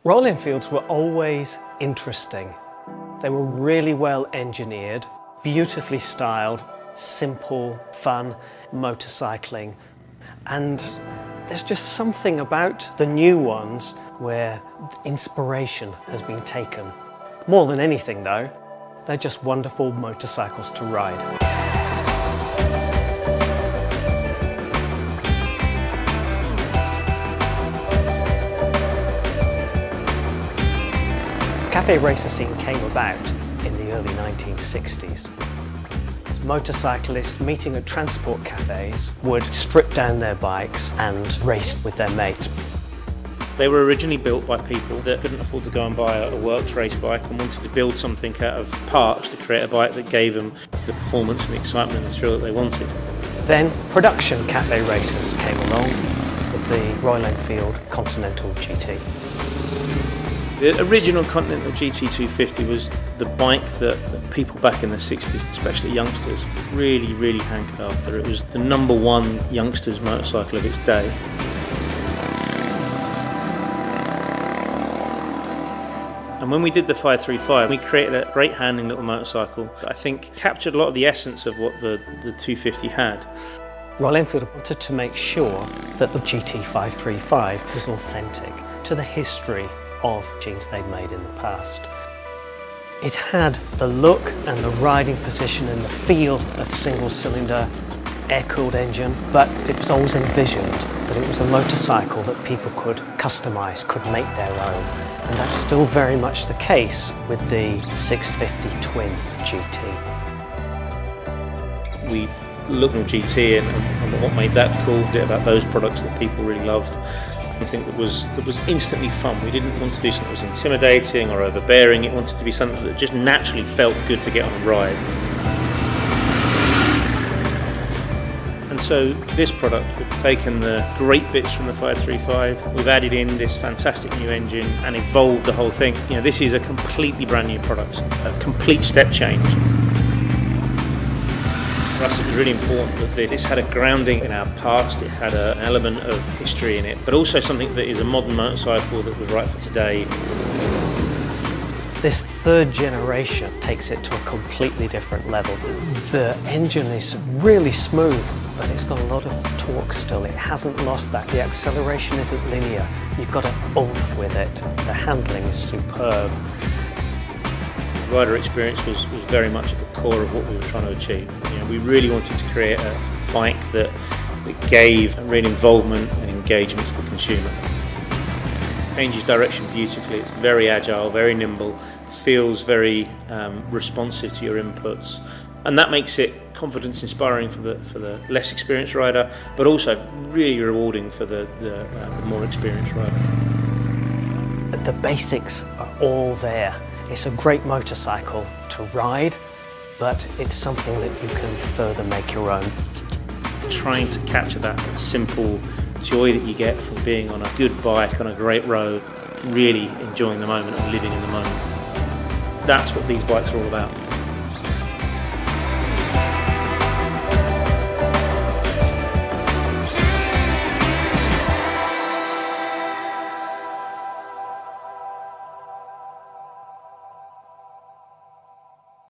Royal Enfields were always interesting. They were really well engineered, beautifully styled, simple, fun motorcycling. And there's just something about the new ones where inspiration has been taken. More than anything though, they're just wonderful motorcycles to ride. Cafe racer scene came about in the early 1960s. Motorcyclists meeting at transport cafes would strip down their bikes and race with their mates. They were originally built by people that couldn't afford to go and buy a works race bike and wanted to build something out of parts to create a bike that gave them the performance and the excitement and the thrill that they wanted. Then production cafe racers came along with the Royal Enfield Continental GT. The original Continental GT250 was the bike that people back in the 60s, especially youngsters, really hankered after. It was the #1 youngsters motorcycle of its day. And when we did the 535, we created a great handling little motorcycle that I think captured a lot of the essence of what the 250 had. Royal Enfield wanted to make sure that the GT535 was authentic to the history of machines they'd made in the past. It had the look and the riding position and the feel of a single-cylinder air-cooled engine, but it was always envisioned that it was a motorcycle that people could customise, could make their own. And that's still very much the case with the 650 Twin GT. We looked at GT and what made that cool, bit about those products that people really loved. Something that was instantly fun. We didn't want to do something that was intimidating or overbearing. It wanted to be something that just naturally felt good to get on a ride. And so this product, we've taken the great bits from the 535, we've added in this fantastic new engine and evolved the whole thing. You know, this is a completely brand new product, a complete step change. For us, it was really important that this had a grounding in our past, it had an element of history in it, but also something that is a modern motorcycle that was right for today. This third generation takes it to a completely different level. The engine is really smooth, but it's got a lot of torque still. It hasn't lost that. The acceleration isn't linear. You've got an oomph with it. The handling is superb. The rider experience was very much at the core of what we were trying to achieve. You know, we really wanted to create a bike that gave real involvement and engagement to the consumer. Changes direction beautifully, it's very agile, very nimble, feels very responsive to your inputs, and that makes it confidence inspiring for the less experienced rider, but also really rewarding for the more experienced rider. The basics are all there. It's a great motorcycle to ride, but it's something that you can further make your own. Trying to capture that simple joy that you get from being on a good bike on a great road, really enjoying the moment and living in the moment. That's what these bikes are all about.